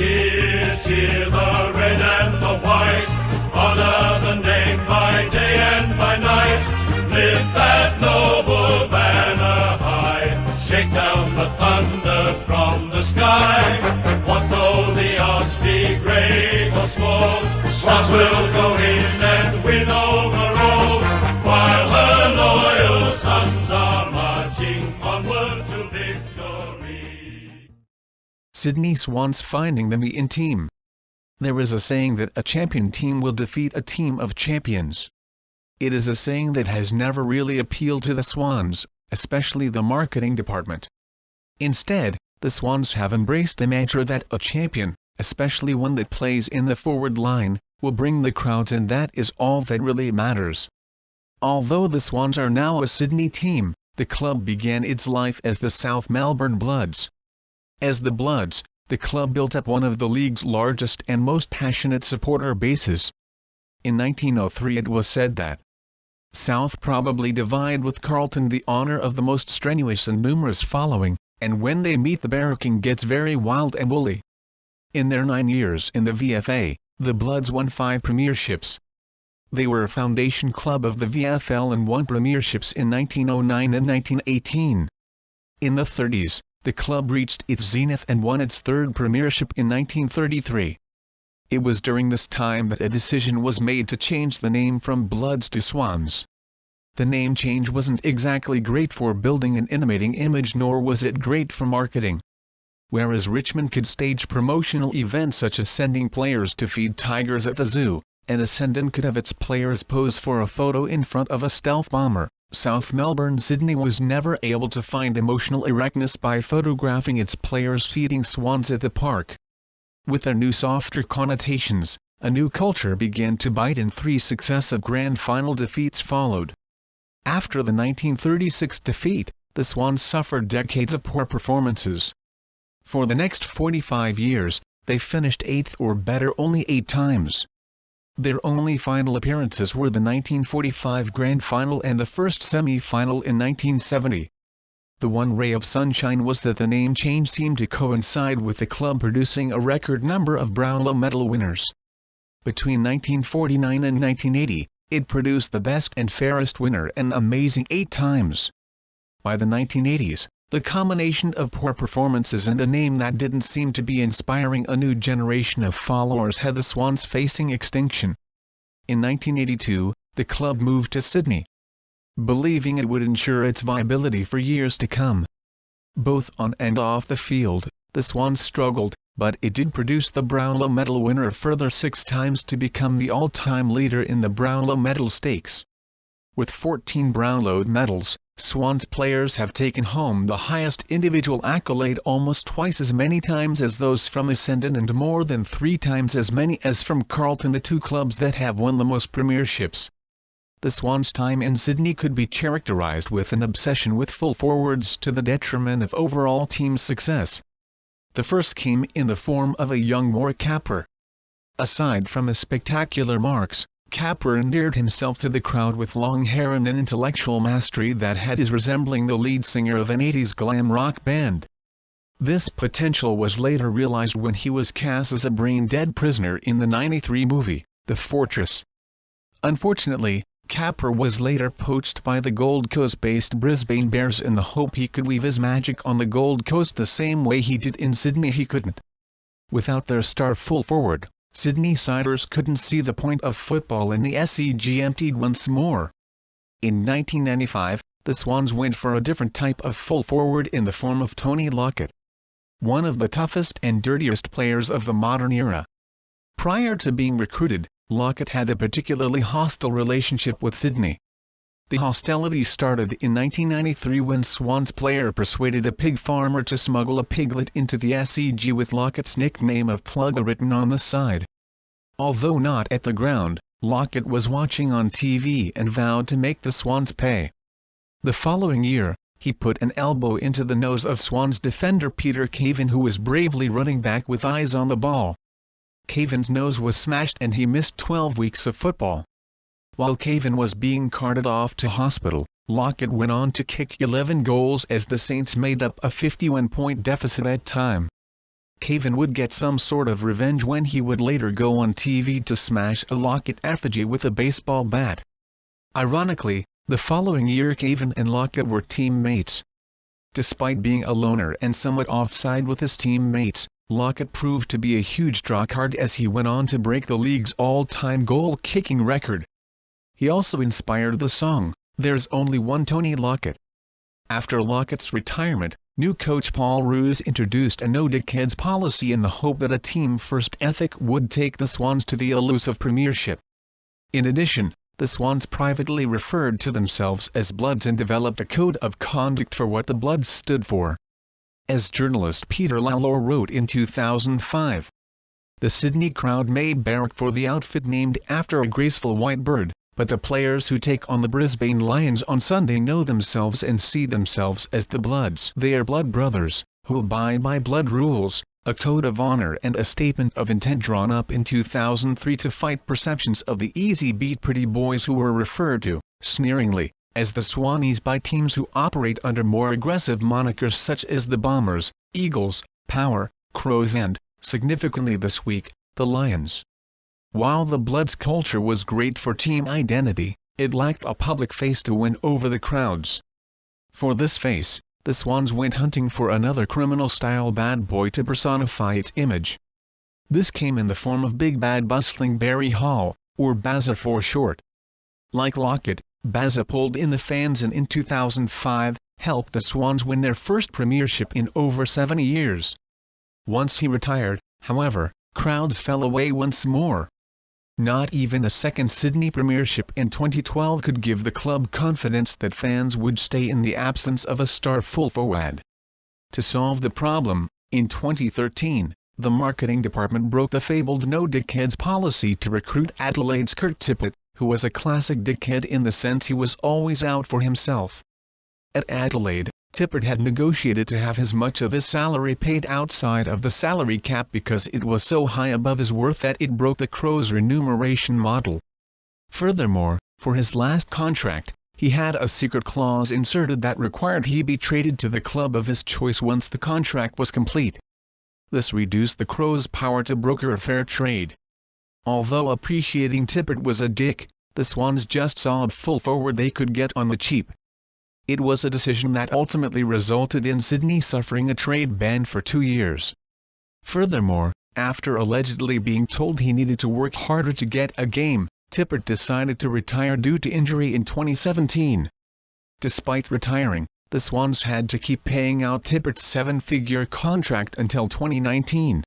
Cheer, cheer the red and the white, honor the name by day and by night. Lift that noble banner high, shake down the thunder from the sky. What though the odds be great or small, Swans will go in and win over all, while her loyal sons are marching onward to victory. Sydney Swans finding the me in team. There is a saying that a champion team will defeat a team of champions. It is a saying that has never really appealed to the Swans, especially the marketing department. Instead, the Swans have embraced the mantra that a champion, especially one that plays in the forward line, will bring the crowds, and that is all that really matters. Although the Swans are now a Sydney team, the club began its life as the South Melbourne Bloods. As the Bloods, the club built up one of the league's largest and most passionate supporter bases. In 1903 it was said that South probably divide with Carlton the honour of the most strenuous and numerous following, and when they meet the barracking gets very wild and woolly. In their 9 years in the VFA, the Bloods won 5 premierships. They were a foundation club of the VFL and won premierships in 1909 and 1918. In the 30s, the club reached its zenith and won its 3rd premiership in 1933. It was during this time that a decision was made to change the name from Bloods to Swans. The name change wasn't exactly great for building an animating image, nor was it great for marketing. Whereas Richmond could stage promotional events such as sending players to feed tigers at the zoo, and Essendon could have its players pose for a photo in front of a stealth bomber, South Melbourne Sydney was never able to find emotional erectness by photographing its players feeding swans at the park. With their new softer connotations, a new culture began to bite, and 3 successive grand final defeats followed. After the 1936 defeat, the Swans suffered decades of poor performances. For the next 45 years, they finished 8th or better only 8 times. Their only final appearances were the 1945 Grand Final and the first semi-final in 1970. The one ray of sunshine was that the name change seemed to coincide with the club producing a record number of Brownlow medal winners. Between 1949 and 1980, it produced the best and fairest winner an amazing 8 times. By the 1980s, the combination of poor performances and a name that didn't seem to be inspiring a new generation of followers had the Swans facing extinction. In 1982, the club moved to Sydney, believing it would ensure its viability for years to come. Both on and off the field, the Swans struggled, but it did produce the Brownlow medal winner a further 6 times to become the all-time leader in the Brownlow medal stakes. With 14 Brownlow medals, Swans players have taken home the highest individual accolade almost twice as many times as those from Essendon and more than 3 times as many as from Carlton, the 2 clubs that have won the most premierships. The Swans' time in Sydney could be characterised with an obsession with full forwards to the detriment of overall team success. The first came in the form of a young Warwick Capper. Aside from his spectacular marks, Capper endeared himself to the crowd with long hair and an intellectual mastery that had his resembling the lead singer of an 80s glam rock band. This potential was later realized when he was cast as a brain-dead prisoner in the '93 movie, The Fortress. Unfortunately, Capper was later poached by the Gold Coast-based Brisbane Bears in the hope he could weave his magic on the Gold Coast the same way he did in Sydney. He couldn't. Without their star full forward, Sydney siders couldn't see the point of football, and the SCG emptied once more. In 1995, the Swans went for a different type of full forward in the form of Tony Lockett, one of the toughest and dirtiest players of the modern era. Prior to being recruited, Lockett had a particularly hostile relationship with Sydney. The hostility started in 1993 when Swans player persuaded a pig farmer to smuggle a piglet into the SCG with Lockett's nickname of Plugger written on the side. Although not at the ground, Lockett was watching on TV and vowed to make the Swans pay. The following year, he put an elbow into the nose of Swans defender Peter Caven, who was bravely running back with eyes on the ball. Caven's nose was smashed and he missed 12 weeks of football. While Caven was being carted off to hospital, Lockett went on to kick 11 goals as the Saints made up a 51-point deficit at time. Cavan would get some sort of revenge when he would later go on TV to smash a Lockett effigy with a baseball bat. Ironically, the following year Cavan and Lockett were teammates. Despite being a loner and somewhat offside with his teammates, Lockett proved to be a huge drawcard as he went on to break the league's all-time goal-kicking record. He also inspired the song, "There's Only One Tony Lockett." After Lockett's retirement, new coach Paul Roos introduced a no-dickheads policy in the hope that a team-first ethic would take the Swans to the elusive premiership. In addition, the Swans privately referred to themselves as Bloods and developed a code of conduct for what the Bloods stood for. As journalist Peter Lalor wrote in 2005, "The Sydney crowd may barrack for the outfit named after a graceful white bird, but the players who take on the Brisbane Lions on Sunday know themselves and see themselves as the Bloods. They are blood brothers, who abide by blood rules, a code of honor and a statement of intent drawn up in 2003 to fight perceptions of the easy beat pretty boys who were referred to, sneeringly, as the Swannies by teams who operate under more aggressive monikers such as the Bombers, Eagles, Power, Crows and, significantly this week, the Lions." While the Bloods culture was great for team identity, it lacked a public face to win over the crowds. For this face, the Swans went hunting for another criminal-style bad boy to personify its image. This came in the form of big bad bustling Barry Hall, or Bazza for short. Like Lockett, Bazza pulled in the fans and in 2005, helped the Swans win their first premiership in over 70 years. Once he retired, however, crowds fell away once more. Not even a second Sydney premiership in 2012 could give the club confidence that fans would stay in the absence of a star full forward. To solve the problem, in 2013, the marketing department broke the fabled no dickheads policy to recruit Adelaide's Kurt Tippett, who was a classic dickhead in the sense he was always out for himself. At Adelaide, Tippett had negotiated to have as much of his salary paid outside of the salary cap because it was so high above his worth that it broke the Crows' remuneration model. Furthermore, for his last contract, he had a secret clause inserted that required he be traded to the club of his choice once the contract was complete. This reduced the Crows' power to broker a fair trade. Although appreciating Tippett was a dick, the Swans just saw a full forward they could get on the cheap. It was a decision that ultimately resulted in Sydney suffering a trade ban for 2 years. Furthermore, after allegedly being told he needed to work harder to get a game, Tippett decided to retire due to injury in 2017. Despite retiring, the Swans had to keep paying out Tippett's 7-figure contract until 2019.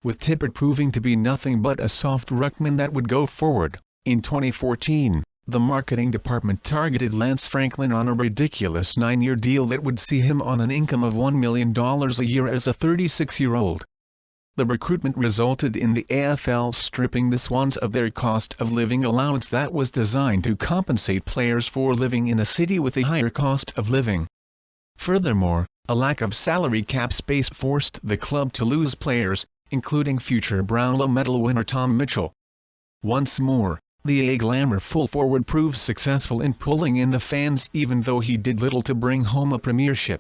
With Tippett proving to be nothing but a soft ruckman that would go forward, in 2014, the marketing department targeted Lance Franklin on a ridiculous 9-year deal that would see him on an income of $1 million a year as a 36-year-old. The recruitment resulted in the AFL stripping the Swans of their cost of living allowance that was designed to compensate players for living in a city with a higher cost of living. Furthermore, a lack of salary cap space forced the club to lose players, including future Brownlow medal winner Tom Mitchell. Once more, the A-glamour full forward proved successful in pulling in the fans even though he did little to bring home a premiership.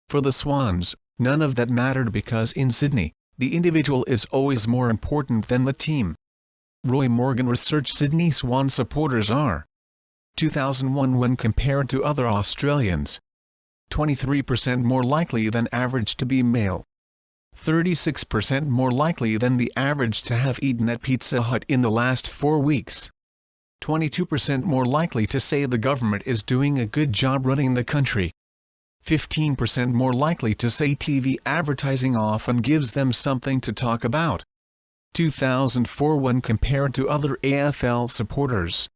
For the Swans, none of that mattered because in Sydney, the individual is always more important than the team. Roy Morgan research Sydney Swans supporters are 2001 when compared to other Australians. 23% more likely than average to be male. 36% more likely than the average to have eaten at Pizza Hut in the last 4 weeks. 22% more likely to say the government is doing a good job running the country. 15% more likely to say TV advertising often gives them something to talk about. 2004 when compared to other AFL supporters.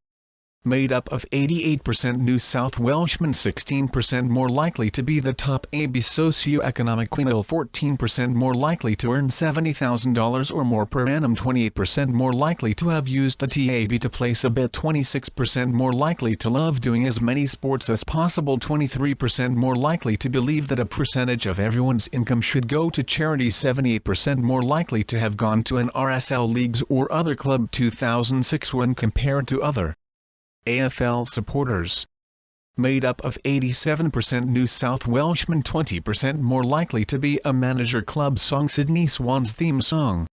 Made up of 88% New South Welshmen, 16% more likely to be the top AB socio-economic quintile, 14% more likely to earn $70,000 or more per annum, 28% more likely to have used the TAB to place a bet, 26% more likely to love doing as many sports as possible, 23% more likely to believe that a percentage of everyone's income should go to charity, 78% more likely to have gone to an RSL leagues or other club. 2006 when compared to other AFL supporters. made up of 87% New South Welshmen, 20% more likely to be a manager club song. Sydney Swans theme song.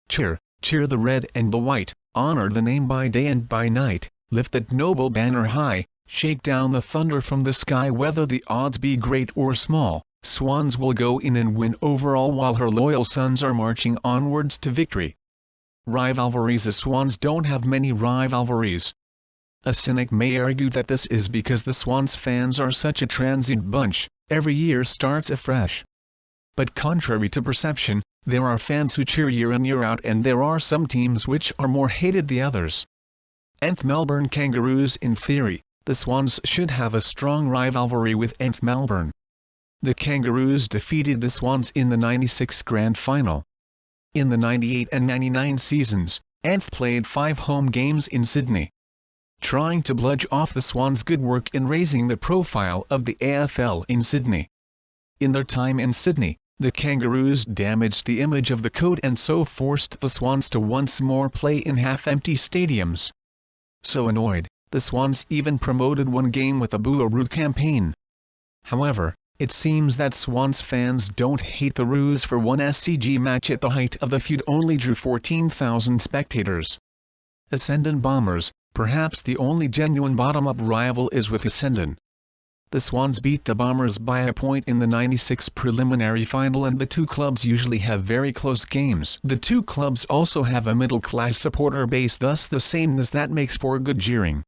Cheer, cheer the red and the white, honor the name by day and by night, lift that noble banner high, shake down the thunder from the sky. Whether the odds be great or small, Swans will go in and win overall while her loyal sons are marching onwards to victory. Rivalries. The Swans don't have many rivalries. A cynic may argue that this is because the Swans fans are such a transient bunch, every year starts afresh. But contrary to perception, there are fans who cheer year in year out, and there are some teams which are more hated than others. Nth Melbourne Kangaroos. In theory, the Swans should have a strong rivalry with Nth Melbourne. The Kangaroos defeated the Swans in the 96 Grand Final. In the 98 and 99 seasons, Nth played 5 home games in Sydney, trying to bludge off the Swans' good work in raising the profile of the AFL in Sydney. In their time in Sydney, the Kangaroos damaged the image of the code and so forced the Swans to once more play in half-empty stadiums. So annoyed, the Swans even promoted one game with a Boo-a-Roo campaign. However, it seems that Swans fans don't hate the Roos, for one SCG match at the height of the feud only drew 14,000 spectators. Essendon Bombers. Perhaps the only genuine bottom-up rival is with Essendon. The Swans beat the Bombers by a point in the 96 preliminary final, and the two clubs usually have very close games. The two clubs also have a middle-class supporter base, thus the sameness that makes for good jeering.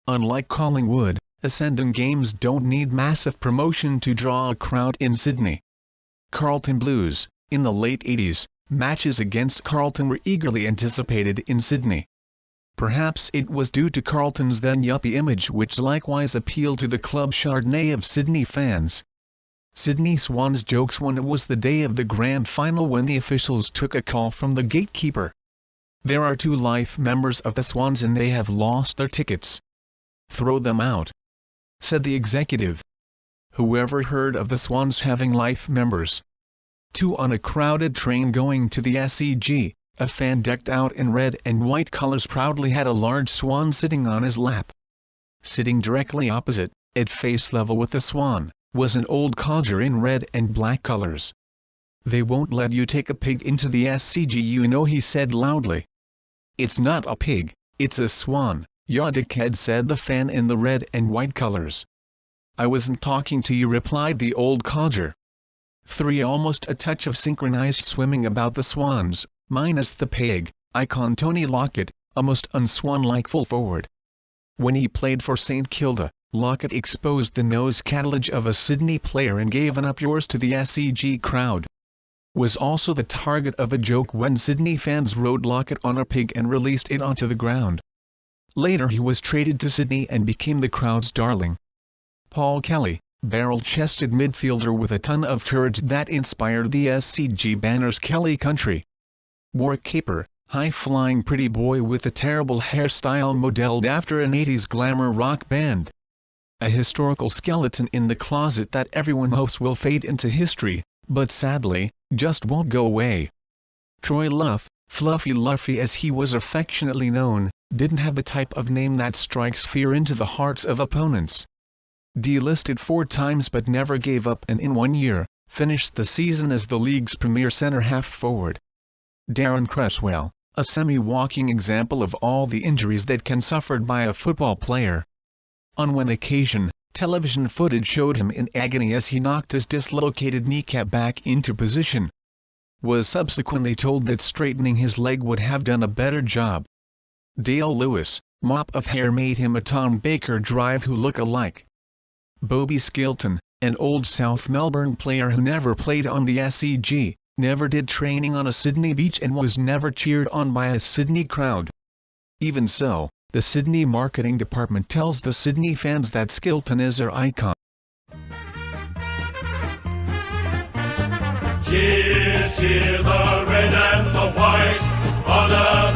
Unlike Collingwood, Essendon games don't need massive promotion to draw a crowd in Sydney. Carlton Blues. In the late 80s, matches against Carlton were eagerly anticipated in Sydney. Perhaps it was due to Carlton's then yuppie image, which likewise appealed to the club Chardonnay of Sydney fans. Sydney Swans jokes when it was the day of the grand final when the officials took a call from the gatekeeper. There are 2 life members of the Swans and they have lost their tickets. Throw them out, said the executive. Whoever heard of the Swans having life members? 2 on a crowded train going to the SCG. A fan decked out in red and white colors proudly had a large swan sitting on his lap. Sitting directly opposite, at face level with the swan, was an old codger in red and black colors. "They won't let you take a pig into the SCG, you know," he said loudly. "It's not a pig, it's a swan, ya dickhead," said the fan in the red and white colors. "I wasn't talking to you," replied the old codger. 3. Almost a touch of synchronized swimming about the Swans, minus the peg, icon Tony Lockett, a most unswan-like full forward. When he played for St Kilda, Lockett exposed the nose cartilage of a Sydney player and gave an up yours to the SCG crowd. Was also the target of a joke when Sydney fans rode Lockett on a pig and released it onto the ground. Later he was traded to Sydney and became the crowd's darling. Paul Kelly, barrel-chested midfielder with a ton of courage that inspired the SCG banners Kelly Country. Warwick Caper, high-flying pretty boy with a terrible hairstyle modelled after an 80s glamour rock band. A historical skeleton in the closet that everyone hopes will fade into history, but sadly, just won't go away. Troy Luff, Fluffy Luffy as he was affectionately known, didn't have the type of name that strikes fear into the hearts of opponents. Delisted 4 times but never gave up, and in 1 year, finished the season as the league's premier centre-half forward. Darren Cresswell, a semi-walking example of all the injuries that can suffered by a football player. On one occasion, television footage showed him in agony as he knocked his dislocated kneecap back into position. Was subsequently told that straightening his leg would have done a better job. Dale Lewis, mop of hair made him a Tom Baker drive who look alike. Bobby Skilton, an old South Melbourne player who never played on the SCG, never did training on a Sydney beach and was never cheered on by a Sydney crowd. Even so, the Sydney marketing department tells the Sydney fans that Skilton is their icon. Cheer, cheer the red and the white, honor